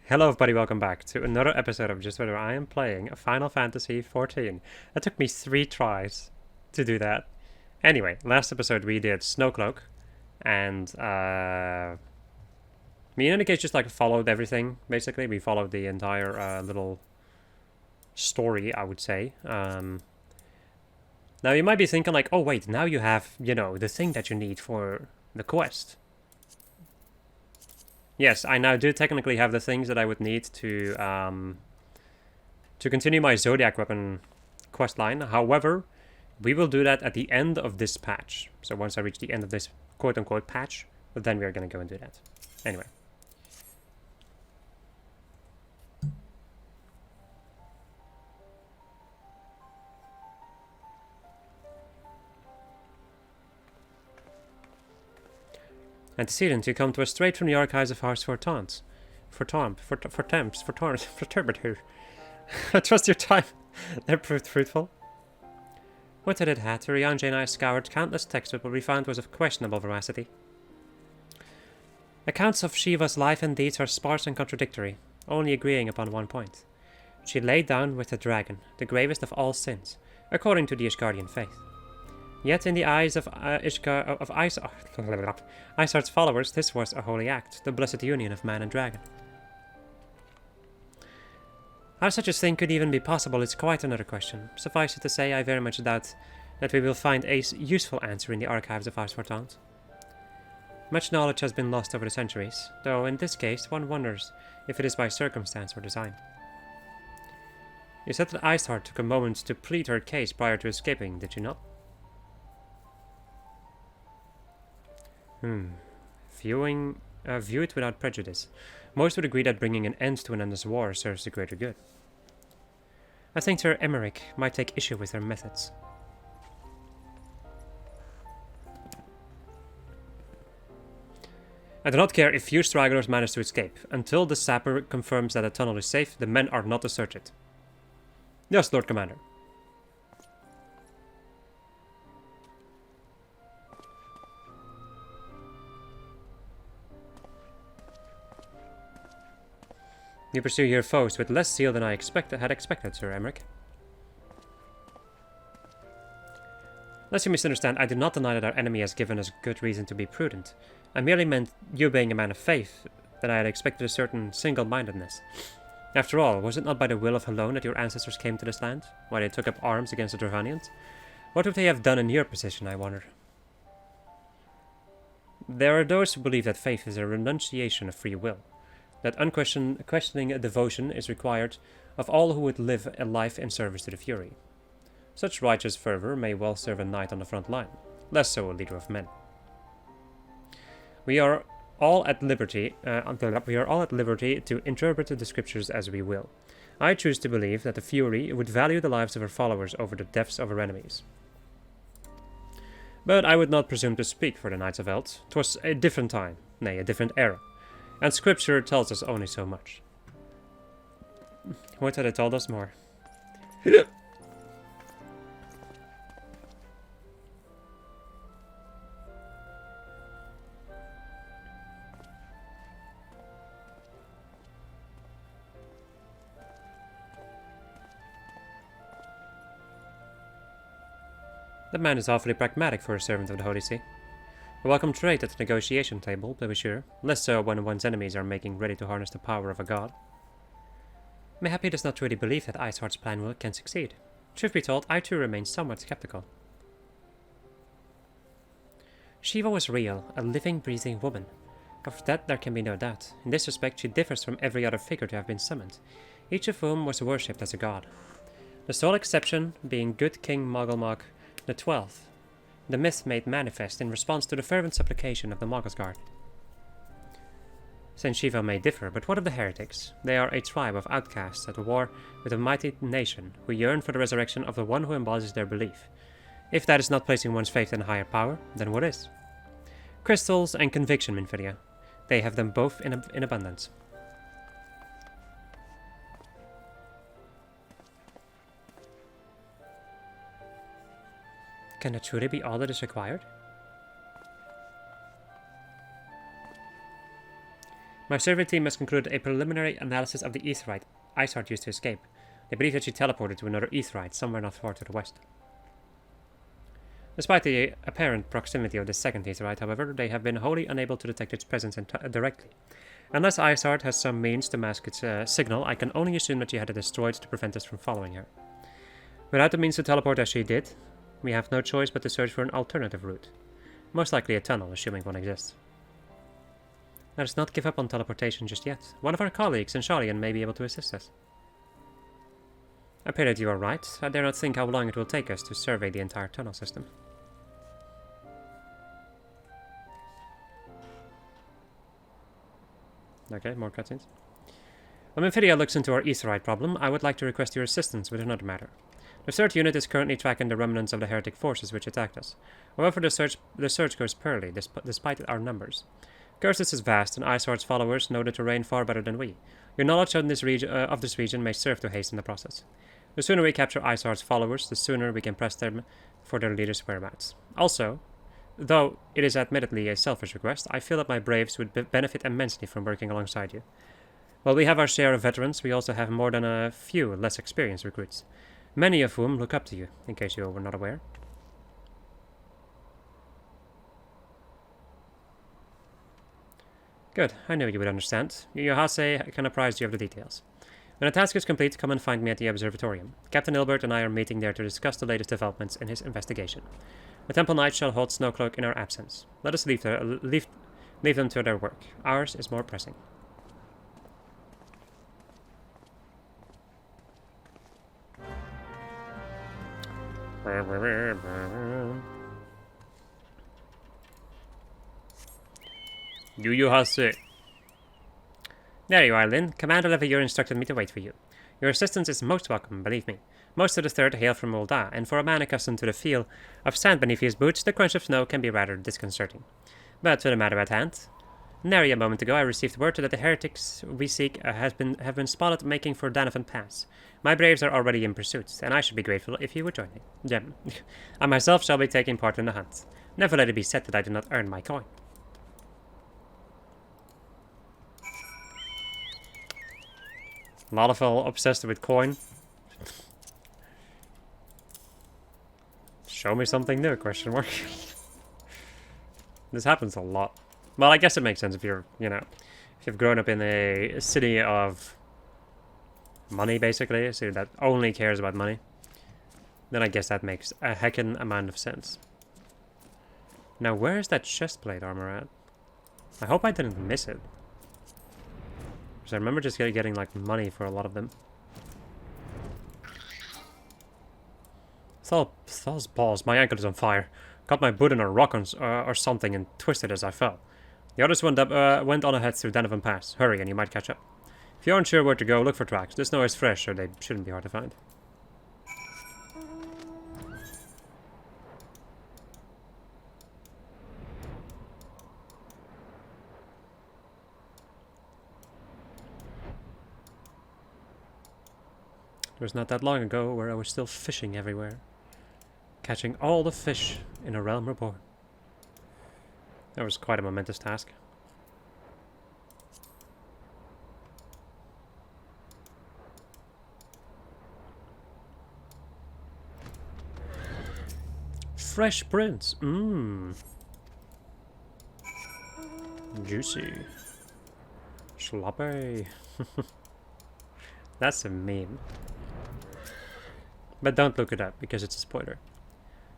Hello everybody, welcome back to another episode of Just Whether I am playing Final Fantasy XIV. It took me 3 tries to do that. Anyway, last episode we did Snowcloak, and me and Enix just like followed everything, basically. We followed the entire little story, I would say. Now you might be thinking like, oh wait, now you have, the thing that you need for the quest. Yes, I now do technically have the things that I would need to continue my Zodiac Weapon questline. However, we will do that at the end of this patch. So once I reach the end of this quote-unquote patch, then we are going to go and do that. Anyway. Antecedent, you come to us straight from the archives of Hearts for Temps. For Turbidhu. I trust your time. They proved fruitful. What did it had? Rianji and I scoured countless texts, but what we found was of questionable veracity. Accounts of Shiva's life and deeds are sparse and contradictory, only agreeing upon one point. She laid down with the dragon, the gravest of all sins, according to the Ishgardian faith. Yet in the eyes of Isard's followers, this was a holy act, the blessed union of man and dragon. How such a thing could even be possible is quite another question. Suffice it to say, I very much doubt that we will find a useful answer in the archives of Hearts for Temps. Much knowledge has been lost over the centuries, though in this case one wonders if it is by circumstance or design. You said that Isard took a moment to plead her case prior to escaping, did you not? View it without prejudice. Most would agree that bringing an end to an endless war serves the greater good. I think Sir Emmerich might take issue with her methods. I do not care if few stragglers manage to escape. Until the sapper confirms that the tunnel is safe, the men are not to search it. Yes, Lord Commander. You pursue your foes with less zeal than I had expected, Sir Emmerich. Lest you misunderstand, I do not deny that our enemy has given us good reason to be prudent. I merely meant, you being a man of faith, that I had expected a certain single-mindedness. After all, was it not by the will of Helone that your ancestors came to this land, why they took up arms against the Dravanians? What would they have done in your position, I wonder? There are those who believe that faith is a renunciation of free will, that unquestioning devotion is required of all who would live a life in service to the Fury. Such righteous fervor may well serve a knight on the front line, less so a leader of men. We are all at liberty to interpret the scriptures as we will. I choose to believe that the Fury would value the lives of her followers over the deaths of her enemies. But I would not presume to speak for the Knights of Eld. 'Twas a different time, nay, a different era. And scripture tells us only so much. What had it told us more? That man is awfully pragmatic for a servant of the Holy See. A welcome trait at the negotiation table, to be sure, less so when one's enemies are making ready to harness the power of a god. Mayhap he does not really believe that Isard's plan can succeed. Truth be told, I too remain somewhat skeptical. Shiva was real, a living, breathing woman. Of that there can be no doubt. In this respect she differs from every other figure to have been summoned, each of whom was worshipped as a god. The sole exception being good King Mogulmog the 12th. The myth made manifest in response to the fervent supplication of the Mogulsguard. Saint Shiva may differ, but what of the heretics? They are a tribe of outcasts at war with a mighty nation who yearn for the resurrection of the one who embodies their belief. If that is not placing one's faith in a higher power, then what is? Crystals and conviction, Minfidia. They have them both in abundance. Can that truly be all that is required? My survey team has concluded a preliminary analysis of the aetheryte Isart used to escape. They believe that she teleported to another aetheryte somewhere not far to the west. Despite the apparent proximity of the second aetheryte, however, they have been wholly unable to detect its presence directly. Unless Isart has some means to mask its signal, I can only assume that she had it destroyed to prevent us from following her. Without the means to teleport as she did, we have no choice but to search for an alternative route. Most likely a tunnel, assuming one exists. Let us not give up on teleportation just yet. One of our colleagues in Shalian may be able to assist us. I pray that you are right. I dare not think how long it will take us to survey the entire tunnel system. Okay, more cutscenes. When Mephidia looks into our aetheryte problem, I would like to request your assistance with another matter. The third unit is currently tracking the remnants of the heretic forces which attacked us. However, the search goes poorly, despite our numbers. Cursus is vast, and Isart's followers know the terrain far better than we. Your knowledge of this region may serve to hasten the process. The sooner we capture Isart's followers, the sooner we can press them for their leader's whereabouts. Also, though it is admittedly a selfish request, I feel that my braves would benefit immensely from working alongside you. While we have our share of veterans, we also have more than a few less experienced recruits, many of whom look up to you, in case you were not aware. Good, I knew you would understand. Yohase can apprise you of the details. When the task is complete, come and find me at the observatorium. Captain Ilbert and I are meeting there to discuss the latest developments in his investigation. The Temple Knight shall hold Snowcloak in our absence. Let us leave them to their work. Ours is more pressing. Yohase. There you are, Lynn. Commander Leveilleur instructed me to wait for you. Your assistance is most welcome, believe me. Most of the Third hail from Ul'dah, and for a man accustomed to the feel of sand beneath his boots, the crunch of snow can be rather disconcerting. But to the matter at hand. Nary a moment ago I received word that the heretics we seek have been spotted making for Danavan Pass. My braves are already in pursuit, and I should be grateful if you would join me. Them. I myself shall be taking part in the hunt. Never let it be said that I did not earn my coin. Lalafell obsessed with coin. Show me something new, question mark. This happens a lot. Well, I guess it makes sense if you're, if you've grown up in a city of money, basically, a city that only cares about money. Then I guess that makes a heckin' amount of sense. Now, where is that chestplate armor at? I hope I didn't miss it. Because I remember just getting like money for a lot of them. Thal's balls, my ankle is on fire. Caught my boot in a rock or something and twisted as I fell. The others went on ahead through Danavan Pass. Hurry and you might catch up. If you aren't sure where to go, look for tracks. The snow is fresh, so they shouldn't be hard to find. It was not that long ago where I was still fishing everywhere. Catching all the fish in a realm reborn. That was quite a momentous task. Fresh prints. Mmm. Juicy. Sloppy. That's a meme. But don't look it up, because it's a spoiler.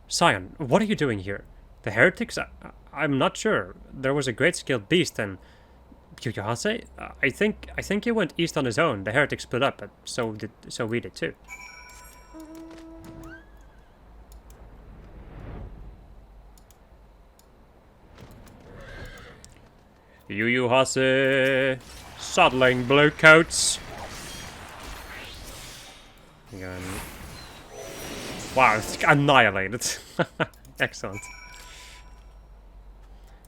Scion, what are you doing here? The heretics? I'm not sure. There was a great skilled beast and... Yohase? I think he went east on his own. The heretics split up, but so we did too. Yohase! Saddling blue coats! Again. Wow, it's annihilated. Excellent.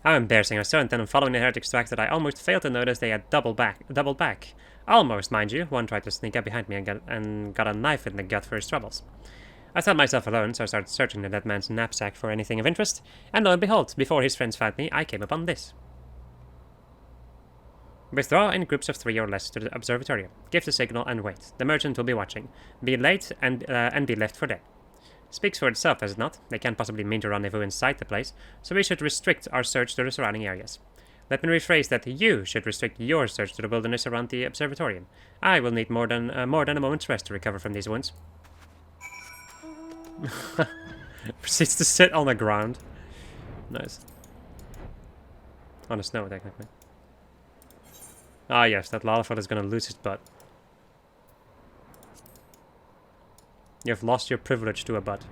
How embarrassing. I was so intent on following the heretics' tracks that I almost failed to notice they had doubled back. Almost, mind you. One tried to sneak up behind me and got a knife in the gut for his troubles. I thought myself alone, so I started searching the dead man's knapsack for anything of interest, and lo and behold, before his friends found me, I came upon this. Withdraw in groups of 3 or less to the observatory. Give the signal and wait. The merchant will be watching. Be late and be left for dead. Speaks for itself, does it not? They can't possibly mean to rendezvous inside the place, so we should restrict our search to the surrounding areas. Let me rephrase that you should restrict your search to the wilderness around the observatorium. I will need more than a moment's rest to recover from these wounds. Proceeds to sit on the ground. Nice. On the snow, technically. Ah, yes, that Lalafell is gonna lose his butt. You have lost your privilege to a butt.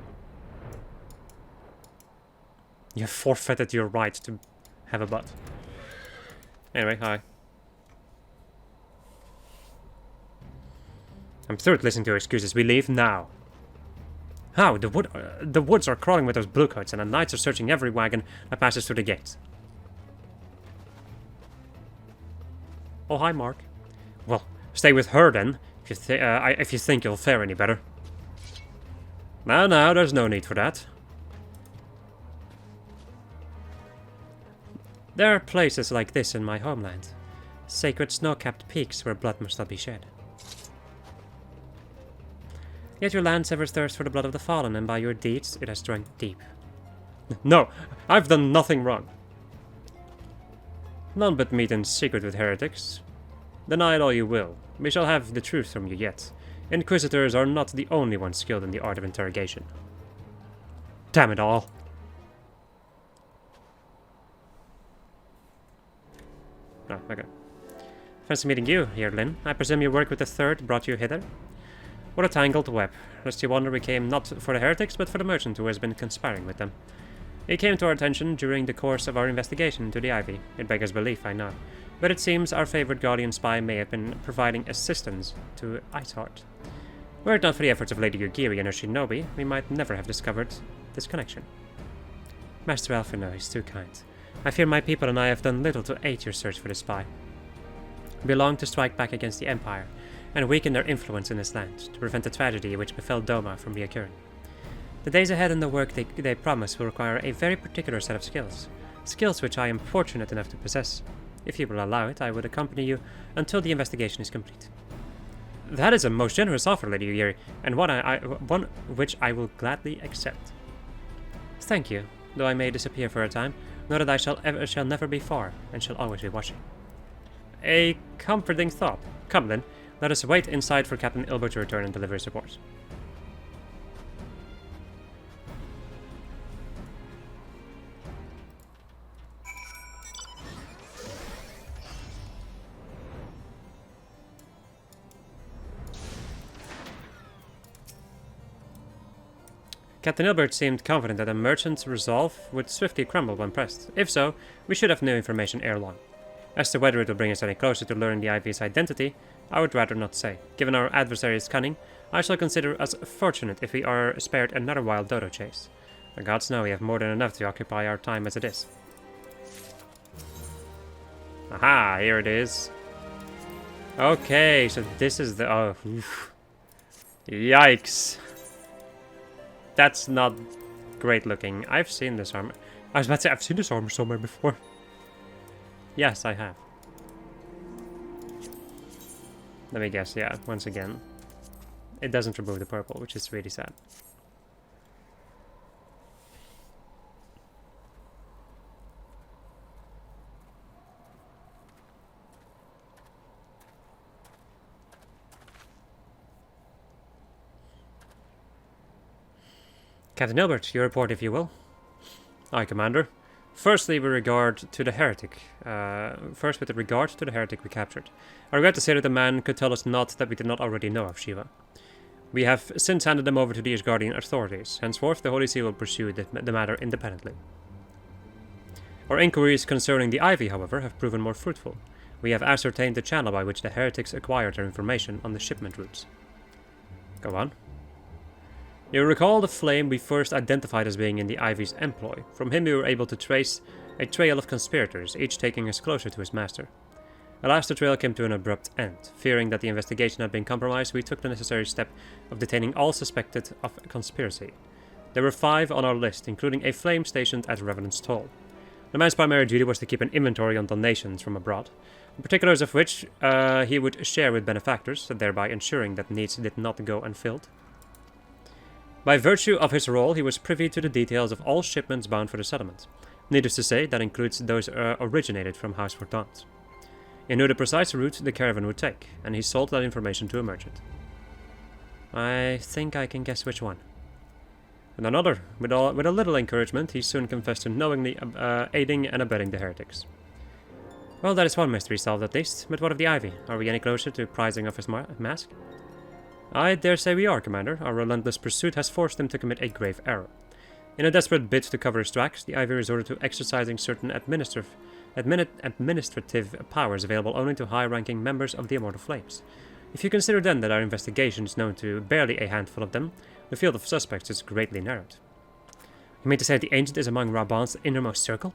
You have forfeited your right to have a butt. Anyway, hi. I'm through with listening to your excuses. We leave now. How? The woods are crawling with those bluecoats, and the knights are searching every wagon that passes through the gates. Oh, hi, Mark. Well, stay with her then, if you think you'll fare any better. No, there's no need for that. There are places like this in my homeland. Sacred snow-capped peaks where blood must not be shed. Yet your land severs thirst for the blood of the fallen, and by your deeds it has drunk deep. No, I've done nothing wrong. None but meet in secret with heretics. Deny it all you will. We shall have the truth from you yet. Inquisitors are not the only ones skilled in the art of interrogation. Damn it all. Oh, okay. Fancy meeting you here, Lynn. I presume your work with the Third brought you hither? What a tangled web. Lest you wonder, we came not for the heretics, but for the merchant who has been conspiring with them. He came to our attention during the course of our investigation into the Ivy. It beggars belief, I know. But it seems our favorite Guardian spy may have been providing assistance to Iceheart. Were it not for the efforts of Lady Yugiri and her shinobi, we might never have discovered this connection. Master Alphino is too kind. I fear my people and I have done little to aid your search for the spy. We long to strike back against the Empire, and weaken their influence in this land, to prevent the tragedy which befell Doma from reoccurring. The days ahead and the work they promise will require a very particular set of skills. Skills which I am fortunate enough to possess. If you will allow it, I would accompany you until the investigation is complete. That is a most generous offer, Lady Yuri, and one which I will gladly accept. Thank you, though I may disappear for a time, know that I shall never be far, and shall always be watching. A comforting thought. Come then, let us wait inside for Captain Ilbert to return and deliver his report. Captain Ilbert seemed confident that the merchant's resolve would swiftly crumble when pressed. If so, we should have new information ere long. As to whether it will bring us any closer to learning the Ivy's identity, I would rather not say. Given our adversary's cunning, I shall consider us fortunate if we are spared another wild dodo chase. The gods know we have more than enough to occupy our time as it is. Aha, here it is. Okay, so this is the... oh, oof. Yikes. That's not great looking. I've seen this armor. I was about to say, I've seen this armor somewhere before. Yes, I have. Let me guess, yeah, once again. It doesn't remove the purple, which is really sad. Captain Ilbert, your report, if you will. Aye, Commander. Firstly, with regard to the heretic. We captured. I regret to say that the man could tell us naught that we did not already know of Shiva. We have since handed them over to the Asgardian authorities. Henceforth, the Holy See will pursue the matter independently. Our inquiries concerning the Ivy, however, have proven more fruitful. We have ascertained the channel by which the heretics acquired their information on the shipment routes. Go on. You recall the flame we first identified as being in the Ivy's employ. From him we were able to trace a trail of conspirators, each taking us closer to his master. Alas, the trail came to an abrupt end. Fearing that the investigation had been compromised, we took the necessary step of detaining all suspected of conspiracy. There were 5 on our list, including a flame stationed at Revenant's Toll. The man's primary duty was to keep an inventory on donations from abroad, the particulars of which he would share with benefactors, thereby ensuring that needs did not go unfilled. By virtue of his role, he was privy to the details of all shipments bound for the settlement. Needless to say, that includes those originated from House Fortant. He knew the precise route the caravan would take, and he sold that information to a merchant. I think I can guess which one. And another, with a little encouragement, he soon confessed to knowingly aiding and abetting the heretics. Well, that is one mystery solved at least, but what of the Ivy? Are we any closer to prizing off his mask? I dare say we are, Commander. Our relentless pursuit has forced him to commit a grave error. In a desperate bid to cover his tracks, the Ivy resorted to exercising certain administrative powers available only to high-ranking members of the Immortal Flames. If you consider then that our investigation is known to barely a handful of them, the field of suspects is greatly narrowed. You mean to say the Ancient is among Raban's innermost circle?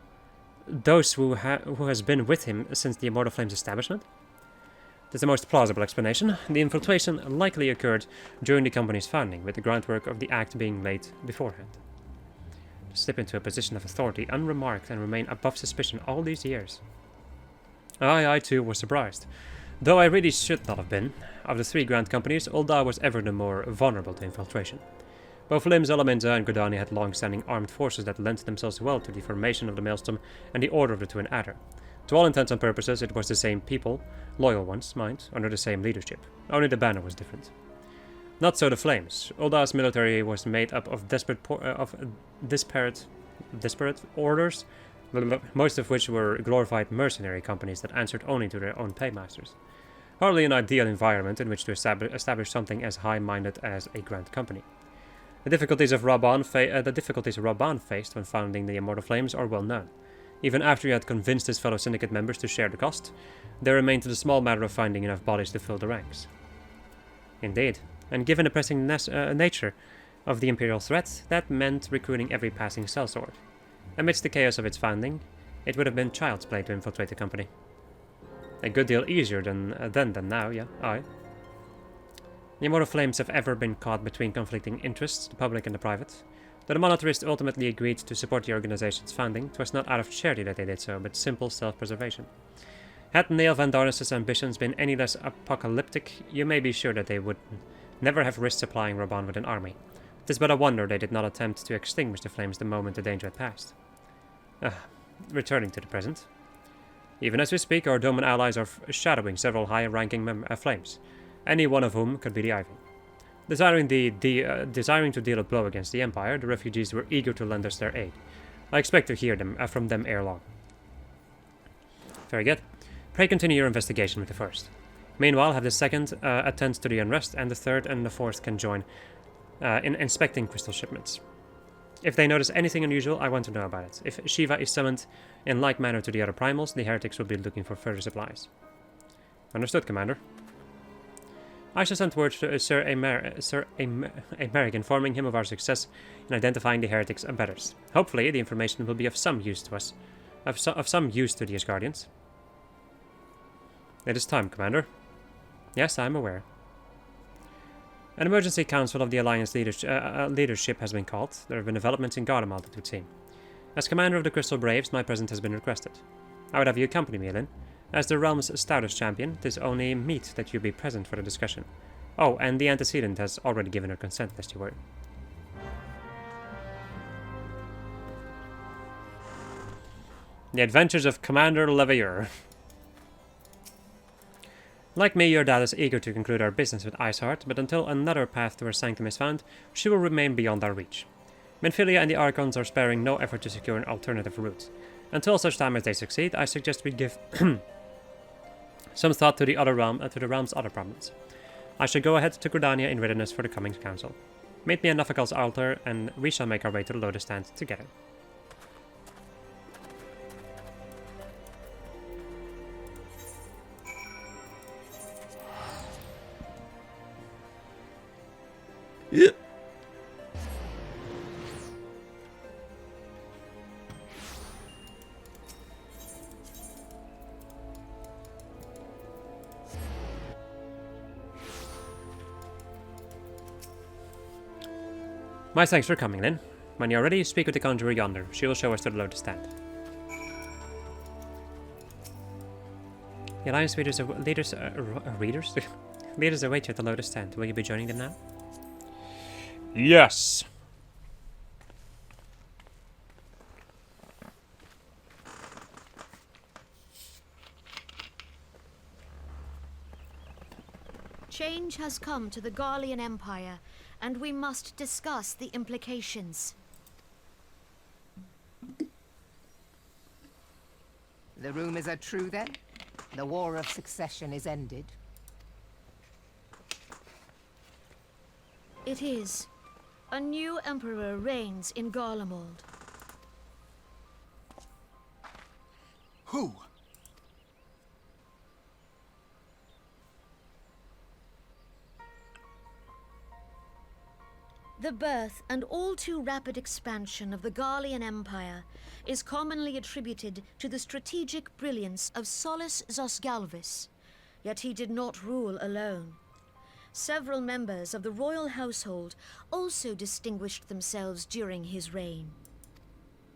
Those who has been with him since the Immortal Flames establishment? That's the most plausible explanation. The infiltration likely occurred during the company's founding, with the groundwork of the act being laid beforehand. To slip into a position of authority unremarked and remain above suspicion all these years. I too was surprised. Though I really should not have been. Of the three grand companies, Ul'dah was ever the more vulnerable to infiltration. Both Lims, Alaminza, and Gridania had long-standing armed forces that lent themselves well to the formation of the Maelstrom and the Order of the Twin Adder. To all intents and purposes, it was the same people, loyal ones, mind, under the same leadership. Only the banner was different. Not so the Flames. Uldah's military was made up of disparate orders, most of which were glorified mercenary companies that answered only to their own paymasters. Hardly an ideal environment in which to establish something as high-minded as a grand company. The difficulties Raban faced when founding the Immortal Flames are well known. Even after he had convinced his fellow syndicate members to share the cost, there remained the small matter of finding enough bodies to fill the ranks. Indeed, and given the pressing nature of the Imperial threat, that meant recruiting every passing sellsword. Amidst the chaos of its founding, it would have been child's play to infiltrate the company. A good deal easier than now, yeah, aye. The Immortal Flames have ever been caught between conflicting interests, the public and the private. Though the monetarist ultimately agreed to support the organization's founding, it was not out of charity that they did so, but simple self-preservation. Had Neil Van Darnus' ambitions been any less apocalyptic, you may be sure that they would never have risked supplying Reborn with an army. It is but a wonder they did not attempt to extinguish the flames the moment the danger had passed. Returning to the present. Even as we speak, our Doman allies are shadowing several high-ranking flames, any one of whom could be the Ivy. Desiring to deal a blow against the Empire, the refugees were eager to lend us their aid. I expect to hear from them ere long. Very good. Pray continue your investigation with the first. Meanwhile, have the second attend to the unrest, and the third and the fourth can join in inspecting crystal shipments. If they notice anything unusual, I want to know about it. If Shiva is summoned in like manner to the other primals, the heretics will be looking for further supplies. Understood, Commander. I shall send word to Sir Emeric informing him of our success in identifying the heretics and betters. Hopefully, the information will be of some use to us, of some use to the Asgardians. It is time, Commander. Yes, I am aware. An emergency council of the Alliance leadership has been called. There have been developments in Garlemald, it would seem. As commander of the Crystal Braves, my presence has been requested. I would have you accompany me, Lyn. As the realm's stoutest champion, it is only meet that you be present for the discussion. Oh, and the antecedent has already given her consent, lest you worry. The Adventures of Commander Leveilleur. Like me, your dad is eager to conclude our business with Iceheart, but until another path to her sanctum is found, she will remain beyond our reach. Minfilia and the Archons are sparing no effort to secure an alternative route. Until such time as they succeed, I suggest we give some thought to the realm's other problems. I shall go ahead to Gridania in readiness for the coming council. Meet me at Nafakal's altar, and we shall make our way to the Lotus Stand together. Yeah. My thanks for coming, Lyn. When you're ready, speak with the conjurer yonder. She will show us to the Lotus Stand. The Alliance leaders await you at the Lotus tent. Will you be joining them now? Yes. Change has come to the Garlean Empire, and we must discuss the implications. The rumors are true, then? The War of Succession is ended? It is. A new emperor reigns in Garlemald. Who? The birth and all too rapid expansion of the Garlean Empire is commonly attributed to the strategic brilliance of Solus Zosgalvis, yet he did not rule alone. Several members of the royal household also distinguished themselves during his reign.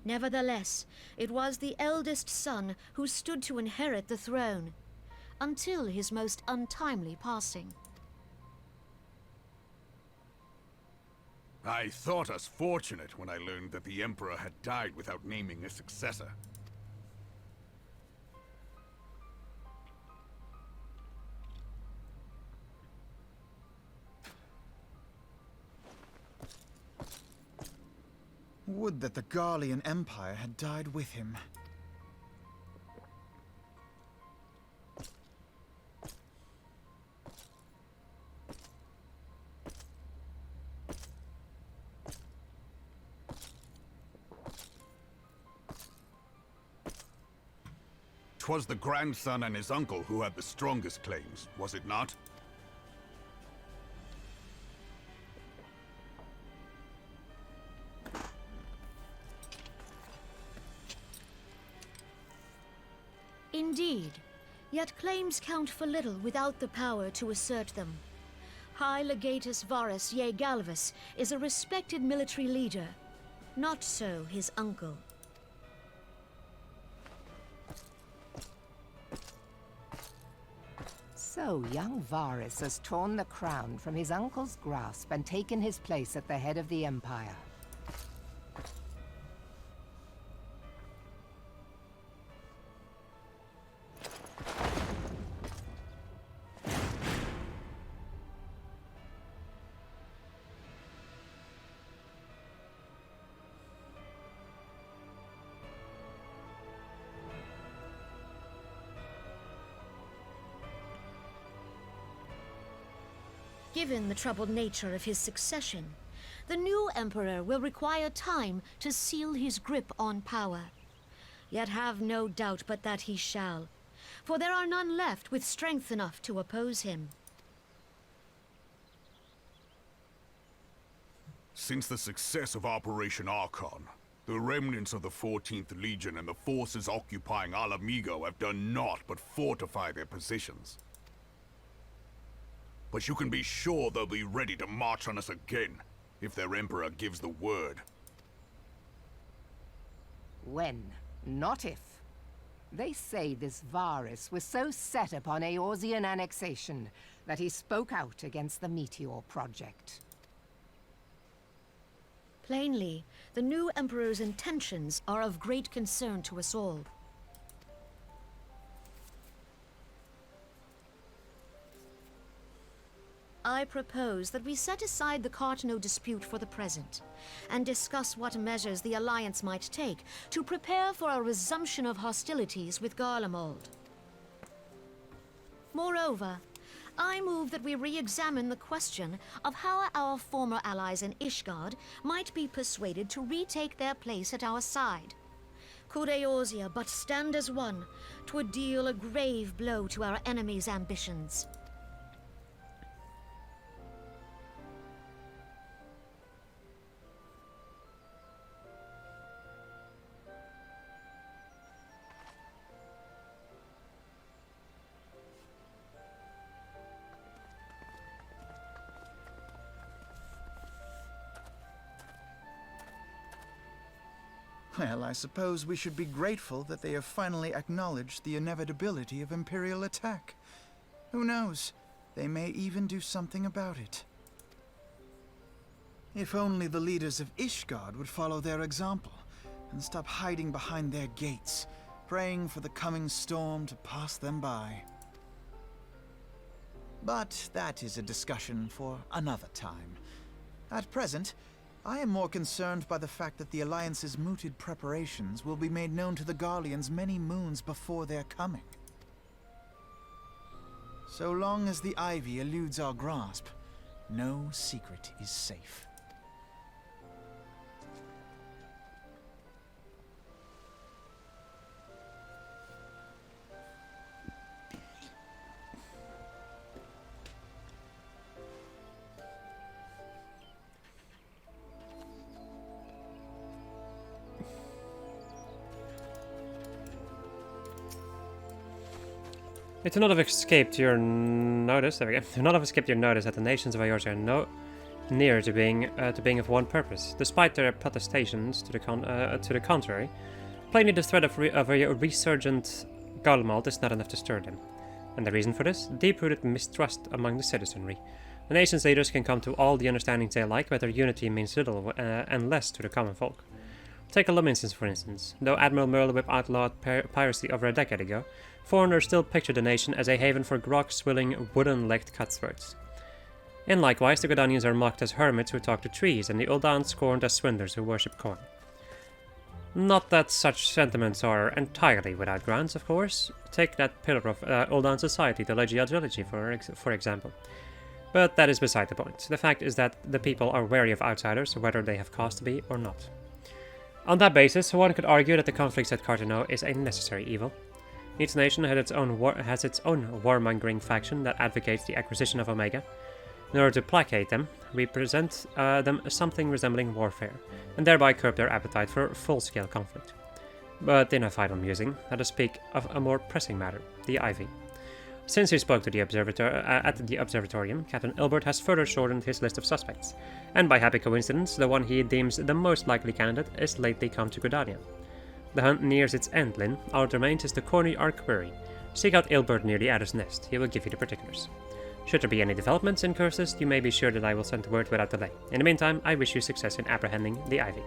Nevertheless, it was the eldest son who stood to inherit the throne, until his most untimely passing. I thought us fortunate when I learned that the Emperor had died without naming a successor. Would that the Garlean Empire had died with him. 'Twas the grandson and his uncle who had the strongest claims, was it not? Indeed, yet claims count for little without the power to assert them. High Legatus Varus Ye Galvus is a respected military leader. Not so his uncle. So young Varus has torn the crown from his uncle's grasp and taken his place at the head of the Empire. Given the troubled nature of his succession, the new emperor will require time to seal his grip on power. Yet have no doubt but that he shall, for there are none left with strength enough to oppose him. Since the success of Operation Archon, the remnants of the 14th Legion and the forces occupying Alamigo have done naught but fortify their positions. But you can be sure they'll be ready to march on us again, if their Emperor gives the word. When, not if. They say this Varus was so set upon Eorzean annexation that he spoke out against the Meteor Project. Plainly, the new emperor's intentions are of great concern to us all. I propose that we set aside the Cartno dispute for the present, and discuss what measures the Alliance might take to prepare for a resumption of hostilities with Garlemald. Moreover, I move that we re-examine the question of how our former allies in Ishgard might be persuaded to retake their place at our side. Could Eorzea but stand as one, 'twould deal a grave blow to our enemies' ambitions. Well, I suppose we should be grateful that they have finally acknowledged the inevitability of Imperial attack. Who knows? They may even do something about it. If only the leaders of Ishgard would follow their example and stop hiding behind their gates, praying for the coming storm to pass them by. But that is a discussion for another time. At present, I am more concerned by the fact that the Alliance's mooted preparations will be made known to the Garleans many moons before their coming. So long as the Ivy eludes our grasp, no secret is safe. It would not have escaped your notice. There we go. It would not have escaped your notice that the nations of Eorzea are no near to being of one purpose, despite their protestations to the contrary. Plainly, the threat of a resurgent Galmalt is not enough to stir them, and the reason for this: deep-rooted mistrust among the citizenry. The nation's leaders can come to all the understandings they like, but their unity means little and less to the common folk. Take a instance, for instance. Though Admiral Merlewhip outlawed piracy over a decade ago, foreigners still picture the nation as a haven for grog-swilling, wooden-legged cutthroats. And likewise, the Godanians are mocked as hermits who talk to trees, and the Uldans scorned as swindlers who worship corn. Not that such sentiments are entirely without grounds, of course. Take that pillar of Uldan society, the Legia Trilogy, for example. But that is beside the point. The fact is that the people are wary of outsiders, whether they have cause to be or not. On that basis, one could argue that the conflicts at Carteneau is a necessary evil. Each nation has its own warmongering faction that advocates the acquisition of Omega. In order to placate them, we present them something resembling warfare, and thereby curb their appetite for full-scale conflict. But in a final musing, let us speak of a more pressing matter, the Ivy. Since he spoke to the at the observatorium, Captain Ilbert has further shortened his list of suspects, and by happy coincidence, the one he deems the most likely candidate is lately come to Gridania. The hunt nears its end, Lyn. All that remains is the Corny Arquery. Seek out Ilbert near the Adder's Nest. He will give you the particulars. Should there be any developments in Curses, you may be sure that I will send word without delay. In the meantime, I wish you success in apprehending the Ivy.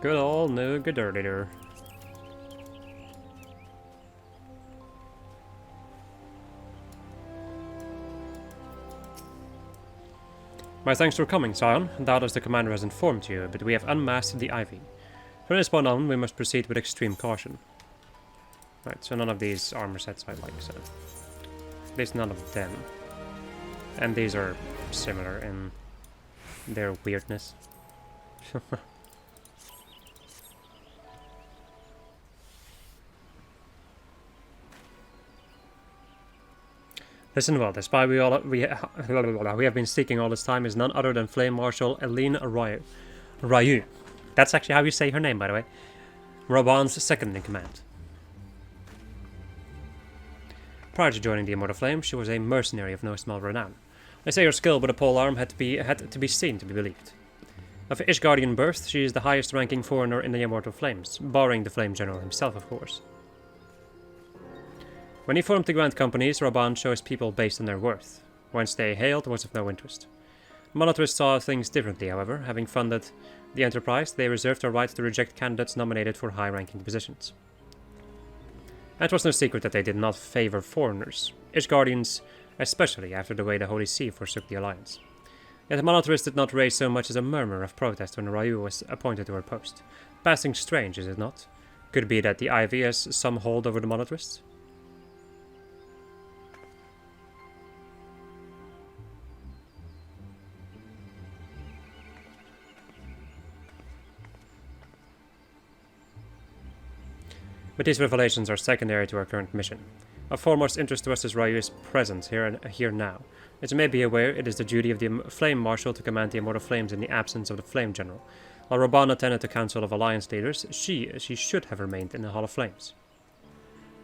Good old Nugadurdidur. My thanks for coming, Scion. Doubtless the commander has informed you, but we have unmasked the Ivy. From this point on, we must proceed with extreme caution. Right, so none of these armor sets I like, so... At least none of them. And these are similar in their weirdness. Listen well, the spy we have been seeking all this time is none other than Flame Marshal Eline Ryu. That's actually how you say her name, by the way. Roban's second in command. Prior to joining the Immortal Flame, she was a mercenary of no small renown. They say her skill with a polearm had to be seen to be believed. Of Ishgardian birth, she is the highest ranking foreigner in the Immortal Flames, barring the Flame General himself, of course. When he formed the Grand Companies, Roban chose people based on their worth. Whence they hailed was of no interest. Monotrist saw things differently, however. Having funded the enterprise, they reserved the right to reject candidates nominated for high-ranking positions. And it was no secret that they did not favor foreigners, Ishgardians especially after the way the Holy See forsook the Alliance. Yet the Monotrist did not raise so much as a murmur of protest when Ryu was appointed to her post. Passing strange, is it not? Could it be that the Ivy has some hold over the Monotrists? But these revelations are secondary to our current mission. Of foremost interest to us is Ryu's presence here now. As you may be aware, it is the duty of the Flame Marshal to command the Immortal Flames in the absence of the Flame General. While Reborn attended the Council of Alliance Leaders, she should have remained in the Hall of Flames.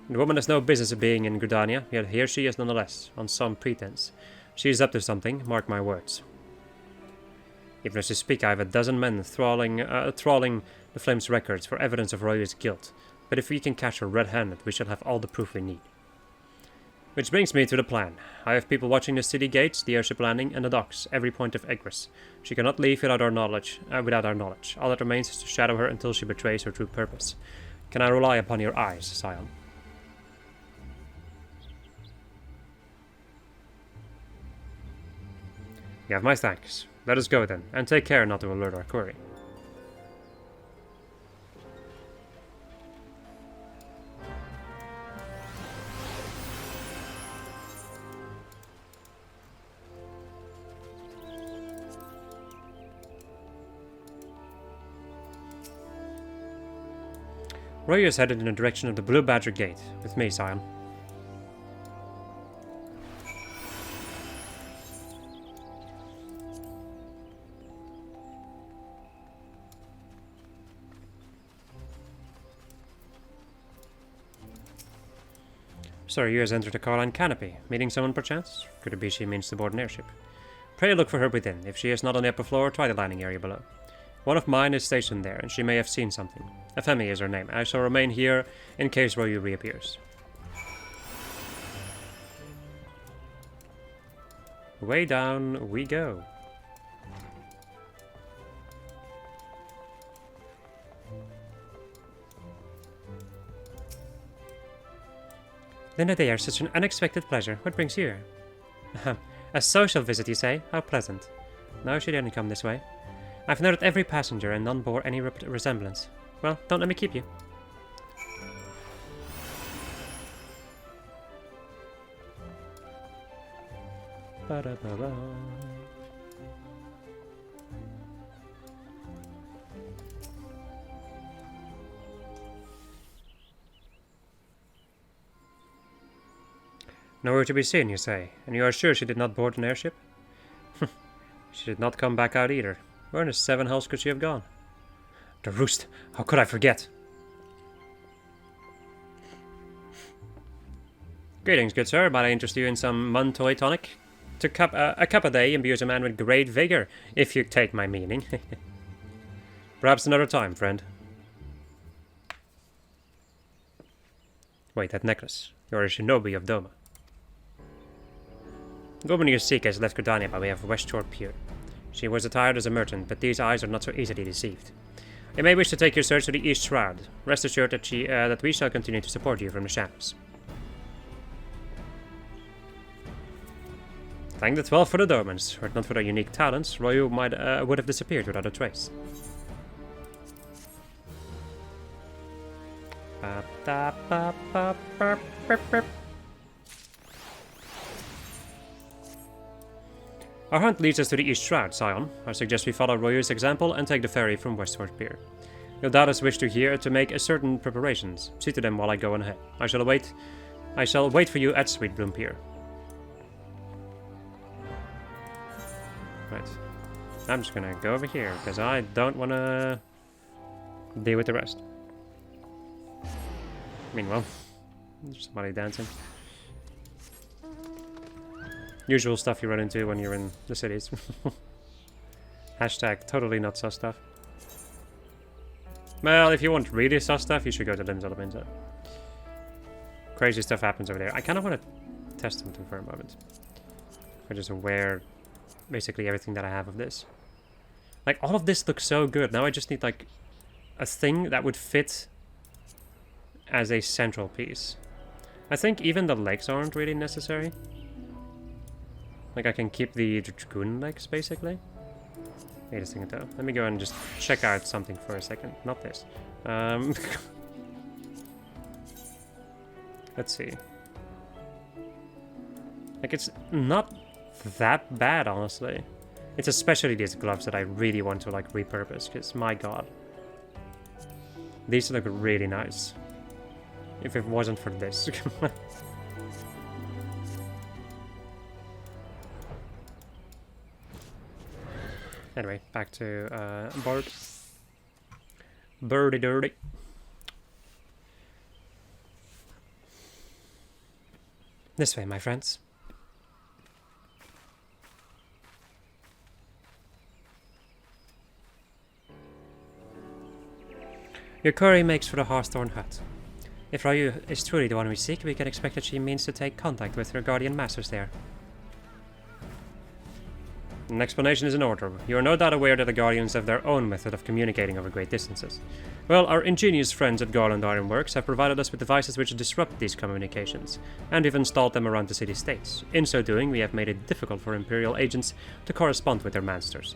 The woman has no business being in Gridania, yet here she is nonetheless, on some pretense. She is up to something, mark my words. Even as you speak, I have a dozen men trawling the Flames' records for evidence of Royu's guilt, but if we can catch her red-handed, we shall have all the proof we need. Which brings me to the plan. I have people watching the city gates, the airship landing, and the docks, every point of egress. She cannot leave without our knowledge. All that remains is to shadow her until she betrays her true purpose. Can I rely upon your eyes, Scion? You have my thanks. Let us go then, and take care not to alert our quarry. Royu is headed in the direction of the Blue Badger Gate. With me, Scion. So Royu has entered the Carline Canopy. Meeting someone perchance? Could it be she means to board an airship? Pray look for her within. If she is not on the upper floor, try the landing area below. One of mine is stationed there, and she may have seen something. Ffemi is her name. I shall remain here in case Royu reappears. Way down we go. Linda, they are such an unexpected pleasure. What brings you here? A social visit, you say? How pleasant. No, she didn't come this way. I've noted every passenger and none bore any resemblance. Well, don't let me keep you. Ba-da-ba-ba. Nowhere to be seen, you say, and you are sure she did not board an airship? She did not come back out either. Where in the seven hells could she have gone? The roost! How could I forget? Greetings, good sir. Might I interest you in some Muntoy tonic? A cup a day imbues a man with great vigor, if you take my meaning. Perhaps another time, friend. Wait, that necklace. You're a shinobi of Doma. The woman you seek has left Gridania by way of West Shore Pier. She was attired as a merchant, but these eyes are not so easily deceived. You may wish to take your search to the East Shroud. Rest assured that we shall continue to support you from the shadows. Thank the 12 for the Dormans. Were it not for their unique talents, Royu would have disappeared without a trace. Our hunt leads us to the East Shroud, Scion. I suggest we follow Royu's example and take the ferry from Westward Pier. You'll doubtless wish to make certain preparations. See to them while I go on ahead. I shall wait for you at Sweetbloom Pier. Right. I'm just gonna go over here, because I don't wanna deal with the rest. Meanwhile, there's somebody dancing. Usual stuff you run into when you're in the cities. Hashtag totally not sus stuff. Well, if you want really sus stuff, you should go to Limsa. Crazy stuff happens over there. I kind of want to test something for a moment. I just wear basically everything that I have of this. Like, all of this looks so good. Now I just need, like, a thing that would fit as a central piece. I think even the legs aren't really necessary. Like, I can keep the Dragoon legs, basically. Wait a second, though. Let me go and just check out something for a second. Not this. Let's see. Like, it's not that bad, honestly. It's especially these gloves that I really want to, like, repurpose, because, my god. These look really nice. If it wasn't for this. Anyway, back to Borg. Birdie dirty. This way, my friends. Your query makes for the Hearthstone hut. If Ryu is truly the one we seek, we can expect that she means to take contact with her guardian masters there. An explanation is in order. You are no doubt aware that the Guardians have their own method of communicating over great distances. Well, our ingenious friends at Garland Ironworks have provided us with devices which disrupt these communications, and we've installed them around the city-states. In so doing, we have made it difficult for Imperial agents to correspond with their masters.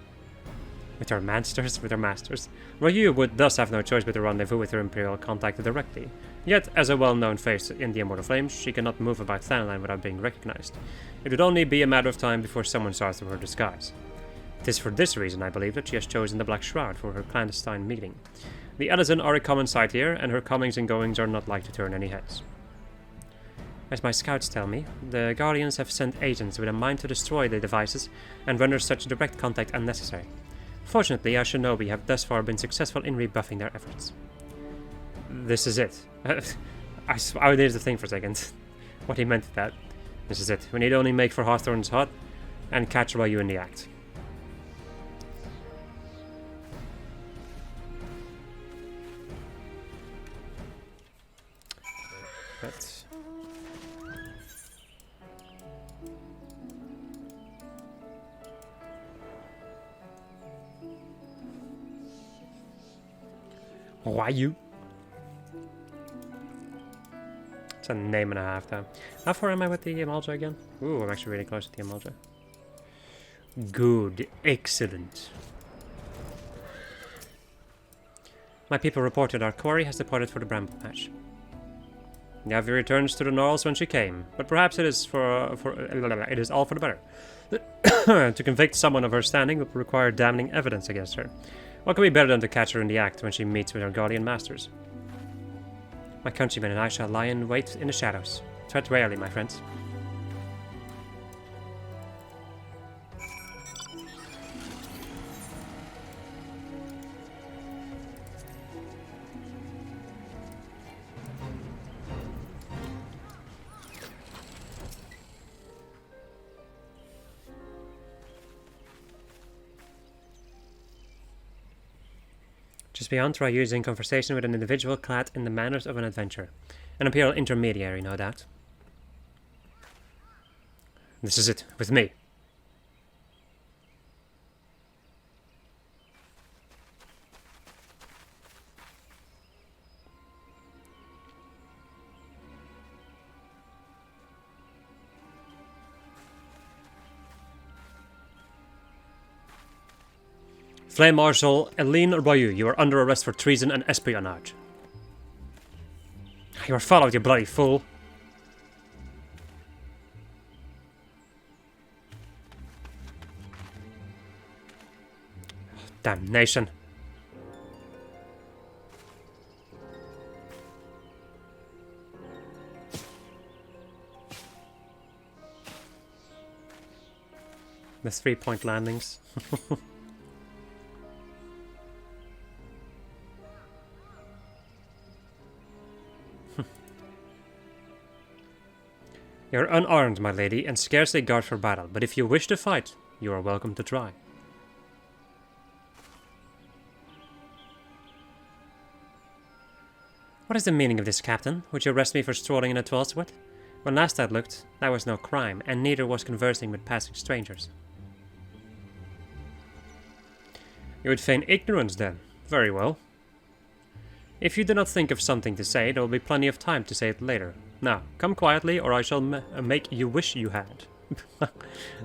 With their masters? Ryu would thus have no choice but to rendezvous with her Imperial contact directly. Yet, as a well-known face in the Immortal Flames, she cannot move about Thanalan without being recognized. It would only be a matter of time before someone saw through her disguise. It is for this reason, I believe, that she has chosen the Black Shroud for her clandestine meeting. The Edison are a common sight here, and her comings and goings are not like to turn any heads. As my scouts tell me, the Guardians have sent agents with a mind to destroy the devices and render such direct contact unnecessary. Fortunately, our shinobi have thus far been successful in rebuffing their efforts. This is it. I did the thing for a second. What he meant with that. This is it. We need only make for Hearthstone's hut and catch Ryu in the act. But Ryu. It's a name and a half, though. How far am I with the Amalja again? Ooh, I'm actually really close to the Amalja. Good. Excellent. My people reported our quarry has departed for the Bramble Patch. Navi returns to the Norls when she came, but perhaps it is it is all for the better. To convict someone of her standing would require damning evidence against her. What can be better than to catch her in the act when she meets with her guardian masters? My countrymen and I shall lie in wait in the shadows. Tread warily, my friends. Just beyond, Ryu is in conversation with an individual clad in the manners of an adventurer. An Imperial intermediary, no doubt. This is it, with me. Flame Marshal Eileen Ryu, you are under arrest for treason and espionage. You are followed, you bloody fool. Damnation. The 3-point landings. You are unarmed, my lady, and scarcely guard for battle, but if you wish to fight, you are welcome to try. What is the meaning of this, Captain? Would you arrest me for strolling in a Twelswood? When last I looked, that was no crime, and neither was conversing with passing strangers. You would feign ignorance, then. Very well. If you do not think of something to say, there will be plenty of time to say it later. Now, come quietly, or I shall make you wish you had.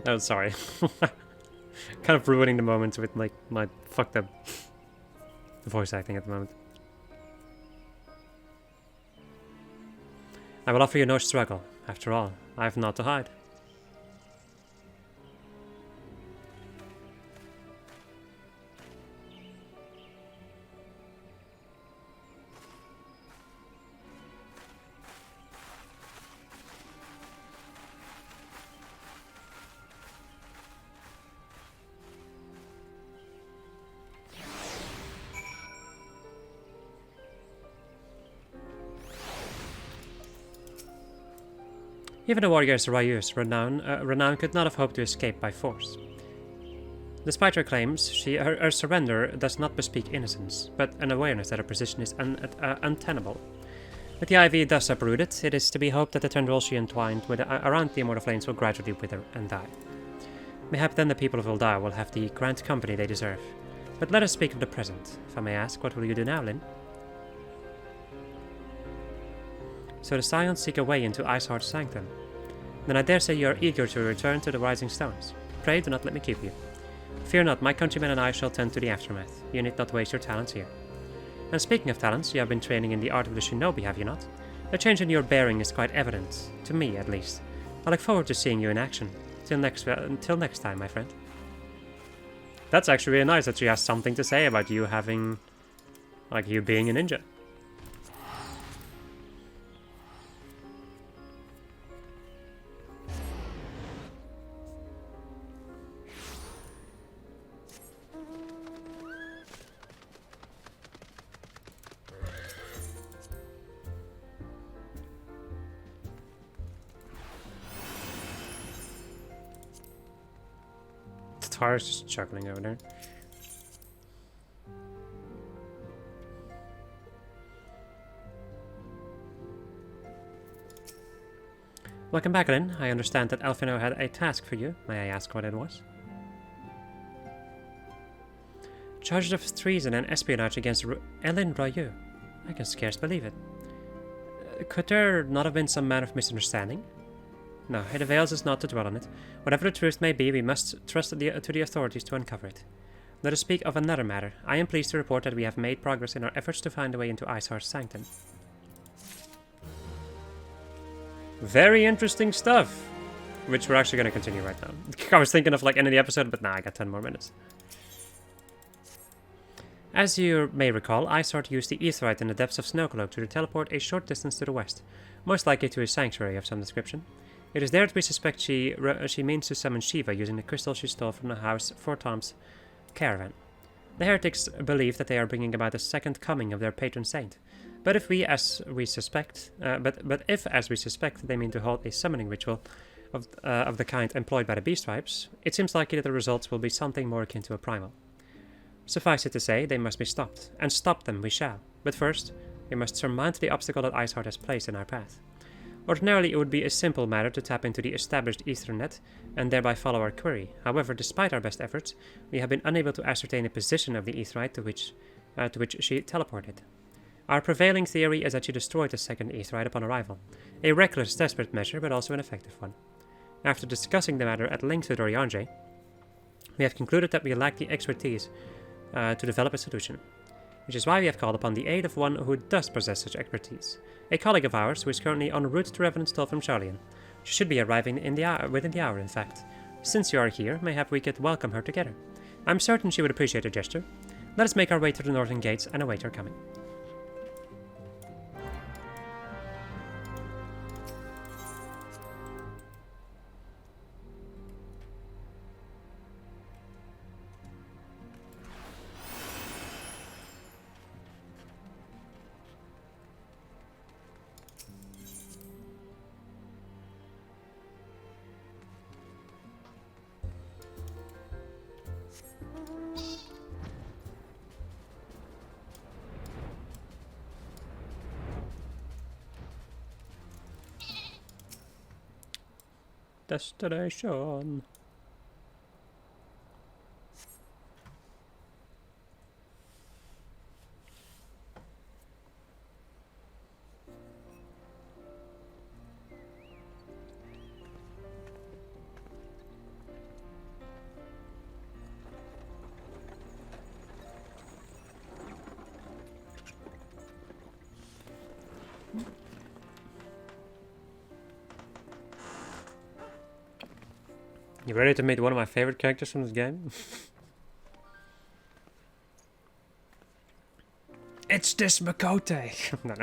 Oh, sorry. Kind of ruining the moment with like my fucked up voice acting at the moment. I will offer you no struggle. After all, I have naught to hide. Even the warriors Ryu's renown could not have hoped to escape by force. Despite her claims, her surrender does not bespeak innocence, but an awareness that her position is untenable. With the ivy thus uprooted, it is to be hoped that the tendrils she entwined around the immortal flames will gradually wither and die. Mayhap then the people of Ul'dah will have the grand company they deserve. But let us speak of the present. If I may ask, what will you do now, Lyn? So the Scions seek a way into Iceheart's sanctum. Then I dare say you are eager to return to the Rising Stones. Pray do not let me keep you. Fear not, my countrymen and I shall tend to the aftermath. You need not waste your talents here. And speaking of talents, you have been training in the art of the shinobi, have you not? A change in your bearing is quite evident, to me at least. I look forward to seeing you in action. Until next time, my friend. That's actually really nice that she has something to say about you having... like you being a ninja. Tara's just chuckling over there. Welcome back, Lyn. I understand that Alphino had a task for you. May I ask what it was? Charged of treason and espionage against Elin Ryu. I can scarce believe it. Could there not have been some manner of misunderstanding? No, it avails us not to dwell on it. Whatever the truth may be, we must trust to the authorities to uncover it. Let us speak of another matter. I am pleased to report that we have made progress in our efforts to find a way into Iceheart's sanctum. Very interesting stuff! Which we're actually going to continue right now. I was thinking of like ending the episode, but nah, I got 10 more minutes. As you may recall, Iceheart used the Aetheryte in the depths of Snowcloak to teleport a short distance to the west, most likely to a sanctuary of some description. It is there that we suspect she means to summon Shiva using the crystal she stole from the House Fortom's caravan. The heretics believe that they are bringing about the second coming of their patron saint. But if as we suspect, they mean to hold a summoning ritual of the kind employed by the beast tribes, it seems likely that the results will be something more akin to a primal. Suffice it to say, they must be stopped, and stop them we shall. But first, we must surmount the obstacle that Iceheart has placed in our path. Ordinarily, it would be a simple matter to tap into the established Aethernet and thereby follow our query. However, despite our best efforts, we have been unable to ascertain the position of the Aetherite to which she teleported. Our prevailing theory is that she destroyed the second Aetherite upon arrival. A reckless, desperate measure, but also an effective one. After discussing the matter at length with Oriange, we have concluded that we lack the expertise to develop a solution. Which is why we have called upon the aid of one who does possess such expertise. A colleague of ours who is currently en route to Revenant's Toll from Charlian. She should be arriving within the hour, in fact. Since you are here, mayhap we could welcome her together. I'm certain she would appreciate a gesture. Let us make our way to the northern gates and await her coming. Destination. You ready to meet one of my favorite characters from this game? It's this Makote! No.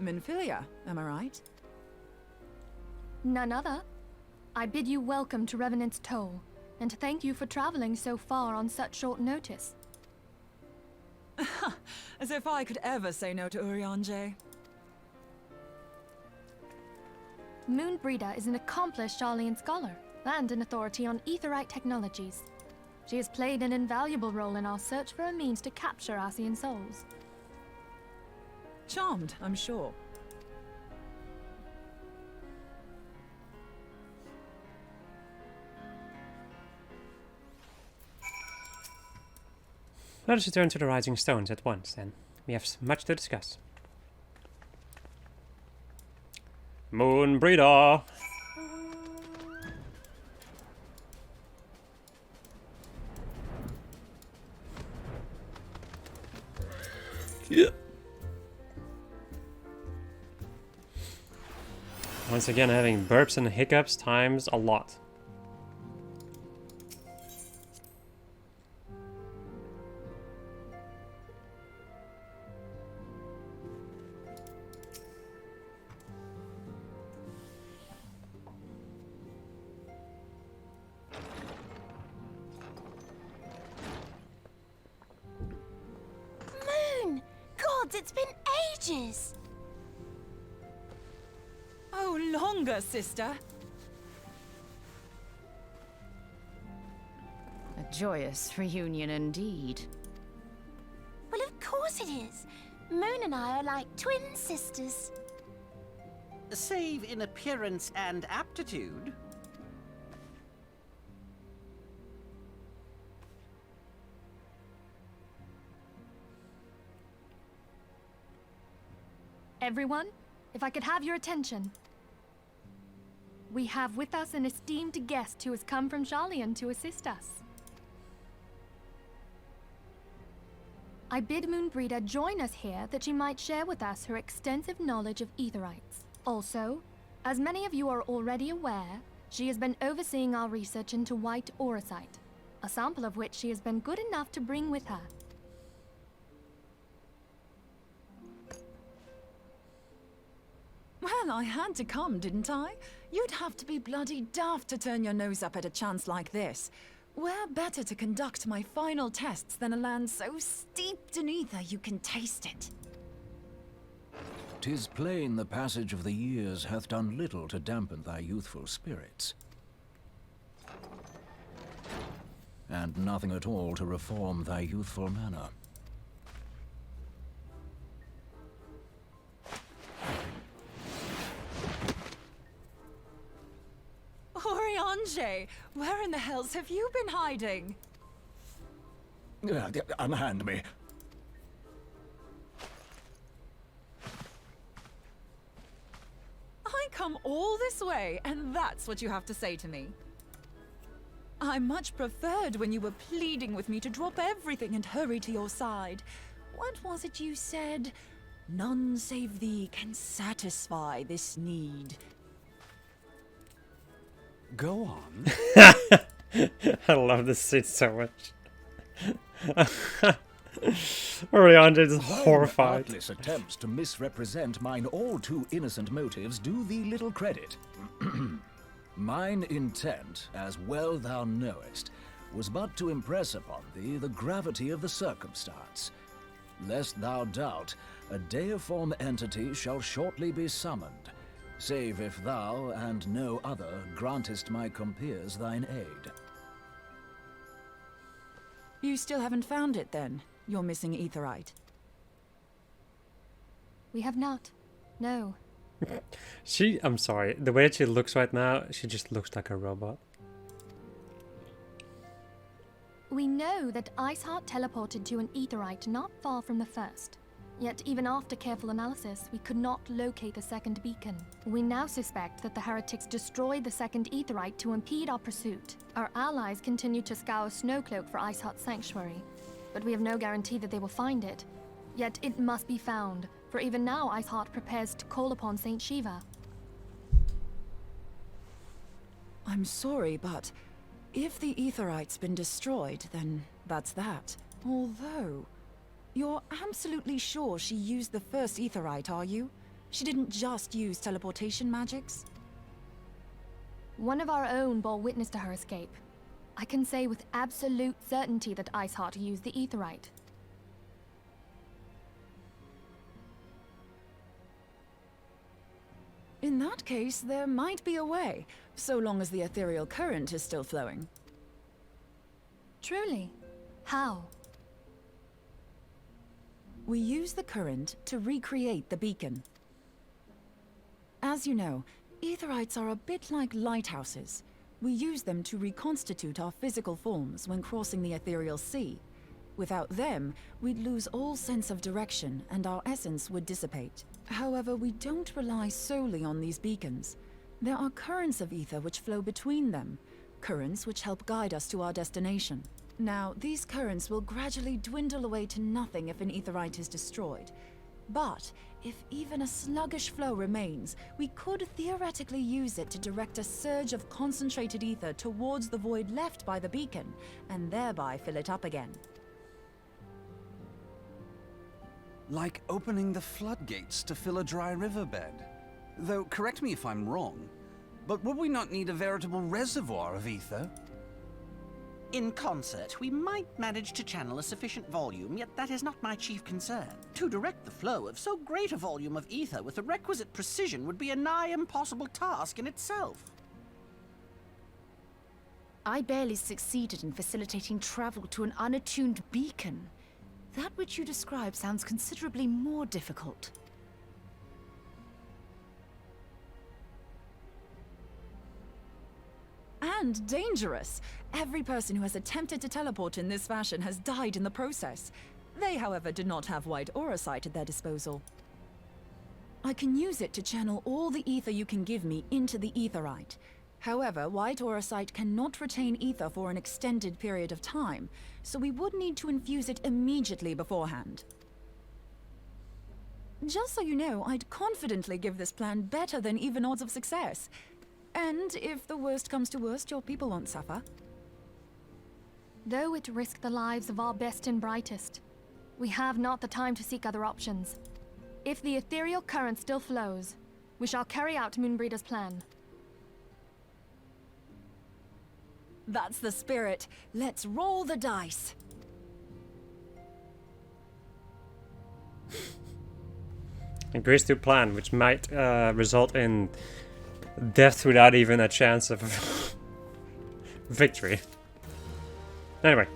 Minfilia, am I right? None other. I bid you welcome to Revenant's Toll, and thank you for traveling so far on such short notice. As if I could ever say no to Urianger. Moonbreeder is an accomplished Sharlayan scholar and an authority on aetherite technologies. She has played an invaluable role in our search for a means to capture Ascian souls. Charmed, I'm sure. Let us return to the Rising Stones at once, then. We have much to discuss. Moonbreeder! Yeah. Once again, having burps and hiccups times a lot. Moon! Gods, it's been ages! Oh, longer, sister. A joyous reunion indeed. Well, of course it is. Moon and I are like twin sisters. Save in appearance and aptitude. Everyone, if I could have your attention. We have with us an esteemed guest who has come from Sharlayan to assist us. I bid Moonbreeder join us here that she might share with us her extensive knowledge of aetherites. Also, as many of you are already aware, she has been overseeing our research into white auracite, a sample of which she has been good enough to bring with her. Well, I had to come, didn't I? You'd have to be bloody daft to turn your nose up at a chance like this. Where better to conduct my final tests than a land so steeped in ether you can taste it? 'Tis plain the passage of the years hath done little to dampen thy youthful spirits. And nothing at all to reform thy youthful manner. Urianger, where in the hells have you been hiding? Unhand me. I come all this way, and that's what you have to say to me. I much preferred when you were pleading with me to drop everything and hurry to your side. What was it you said? None save thee can satisfy this need. Go on. I love this scene so much. Urianger is horrified. Artless attempts to misrepresent mine all too innocent motives do thee little credit. Mine intent, as well thou knowest, was but to impress upon thee the gravity of the circumstance. Lest thou doubt, a deiform entity shall shortly be summoned, save if thou and no other grantest my compeers thine aid. You still haven't found it, then? Your missing aetherite? We have not. No. I'm sorry, the way that she looks right now, she just looks like a robot. We know that Iceheart teleported to an aetherite not far from the first. Yet even after careful analysis, we could not locate the second beacon. We now suspect that the heretics destroyed the second aetherite to impede our pursuit. Our allies continue to scour Snowcloak for Iceheart's sanctuary, but we have no guarantee that they will find it. Yet it must be found, for even now Iceheart prepares to call upon Saint Shiva. I'm sorry, but if the aetherite's been destroyed, then that's that. Although, you're absolutely sure she used the first aetherite, are you? She didn't just use teleportation magics? One of our own bore witness to her escape. I can say with absolute certainty that Iceheart used the aetherite. In that case, there might be a way, so long as the ethereal current is still flowing. Truly? How? We use the current to recreate the beacon. As you know, Aetherites are a bit like lighthouses. We use them to reconstitute our physical forms when crossing the ethereal sea. Without them, we'd lose all sense of direction and our essence would dissipate. However, we don't rely solely on these beacons. There are currents of ether which flow between them, currents which help guide us to our destination. Now, these currents will gradually dwindle away to nothing if an Aetherite is destroyed. But if even a sluggish flow remains, we could theoretically use it to direct a surge of concentrated ether towards the void left by the beacon, and thereby fill it up again. Like opening the floodgates to fill a dry riverbed. Though, correct me if I'm wrong, but would we not need a veritable reservoir of ether? In concert, we might manage to channel a sufficient volume, yet that is not my chief concern. To direct the flow of so great a volume of ether with the requisite precision would be a nigh impossible task in itself. I barely succeeded in facilitating travel to an unattuned beacon. That which you describe sounds considerably more difficult. And dangerous. Every person who has attempted to teleport in this fashion has died in the process. They, however, did not have wide aura sight at their disposal. I can use it to channel all the ether you can give me into the Aetherite. However, White Aura Sight cannot retain ether for an extended period of time, so we would need to infuse it immediately beforehand. Just so you know, I'd confidently give this plan better than even odds of success. And if the worst comes to worst, your people won't suffer. Though it risked the lives of our best and brightest, we have not the time to seek other options. If the ethereal current still flows, we shall carry out Moonbreeder's plan. That's the spirit. Let's roll the dice. Agrees to plan, which might result in death without even a chance of victory. Anyway,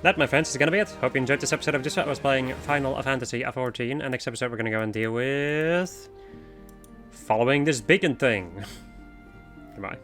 that, my friends, is gonna be it. Hope you enjoyed this episode of Just What I Was playing Final Fantasy XIV, and next episode we're gonna go and deal with following this beacon thing. Goodbye.